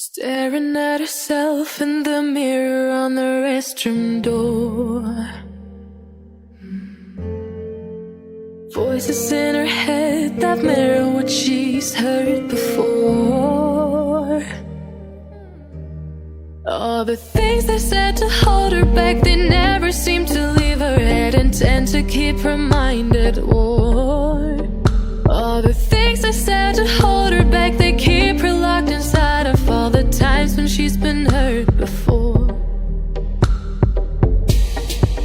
Staring at herself in the mirror on the restroom door. Voices in her head that mirror what she's heard before. All the things they said to hold her back, they never seem to leave her head and tend to keep her mind at war. All the things they said to hold her back, they keep her locked inside of all the times when she's been hurt before.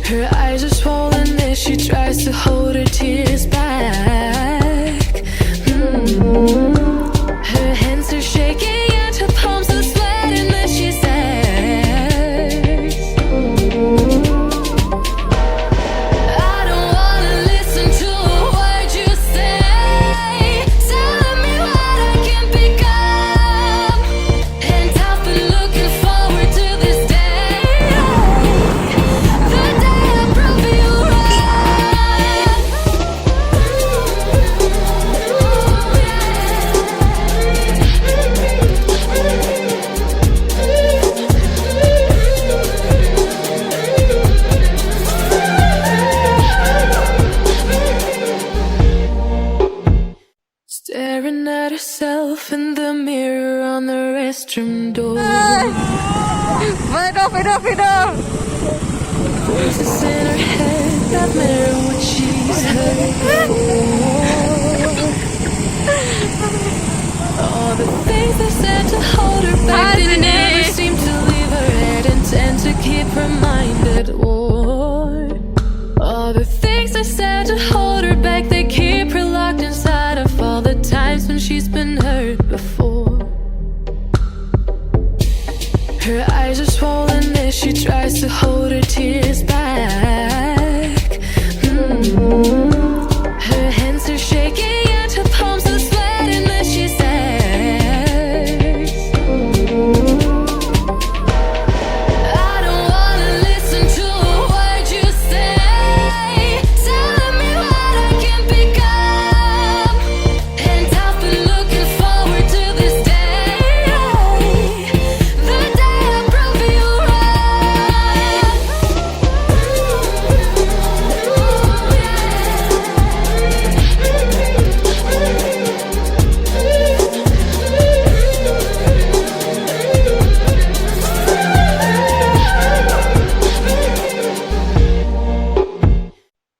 Her eyes are swollen as she tries to hold her tears back. Her hands are shaking and her palms are sweating as she says, I don't wanna listen to a word you say, telling me what I can become. And I've been looking forward to this day, the day I prove you staring at herself in the mirror on the restroom door. Voices in her head that mirror what she's heard before. All the things they said to hold her back, they never seem to leave her head and tend to keep her mind at war. All the things they said to hold her back, they keep her locked inside of all the times when she's been hurt before. Her eyes are swollen as she tries to hold her tears back. Her hands are shaking and her palms are sweating as she says, I don't wanna listen to a word you say, telling me what I can become. And I've been looking forward to this day, the day I prove you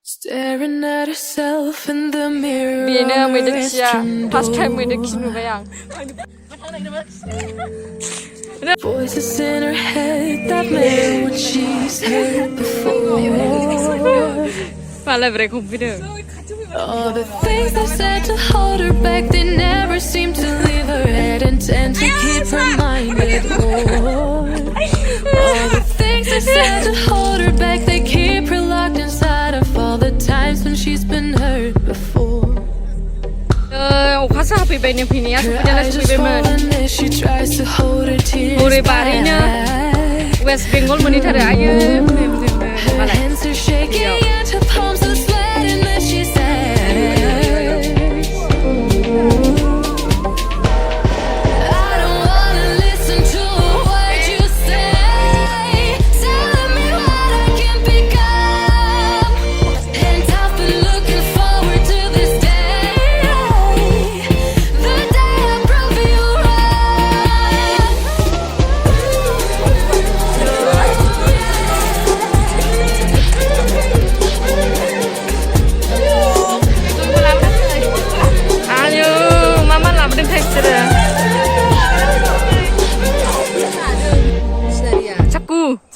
staring at herself in the mirror on the restroom door. Voices in her head that mirror what she's heard before. All the things they said to hold her back, they never seem to leave her head and tend to keep her mind at war. All the things they said to hold her back, they keep her locked inside of all the times when she's been hurt before. Her eyes are swollen as she tries to hold her tears back. Her hands are shaking and her palms are sweating as she says, I don't wanna listen to a word you say, telling me what I can become. And I've been looking forward to this day, the day I prove you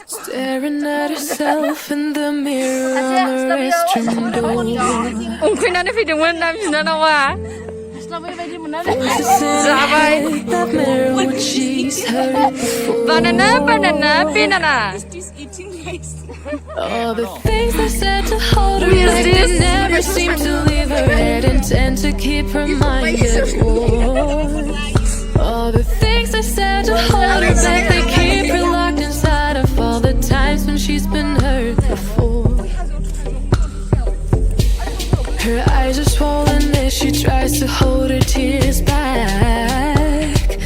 staring at herself in the mirror on the restroom door. Voices in her head that mirror what she's heard before. All the things they said to hold her back, they never seem to leave her head and tend to keep her mind at war. All the things they said to hold her back, they keep her locked inside of all the times when she's been hurt before. Her eyes are swollen as she tries to hold her tears back.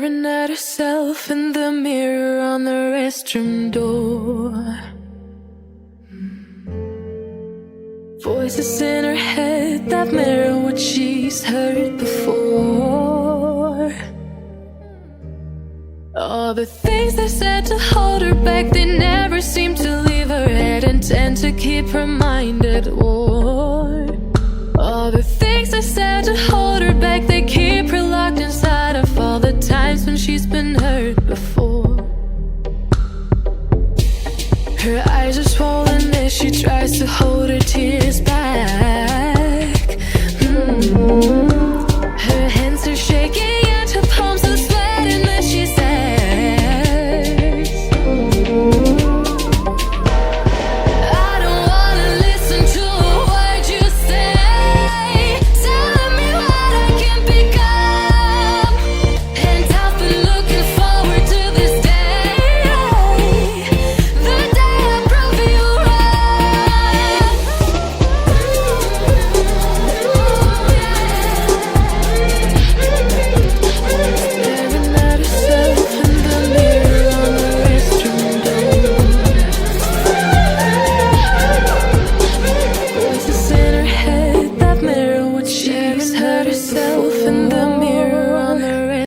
Staring at herself in the mirror on the restroom door. Voices in her head that mirror what she's heard before. All the things they said to hold her back, they never seem to leave her head and tend to keep her mind at war. All the things they said to hold her back, they keep her locked inside of all the times when she's been hurt before. Her eyes are swollen as she tries to hold her tears back.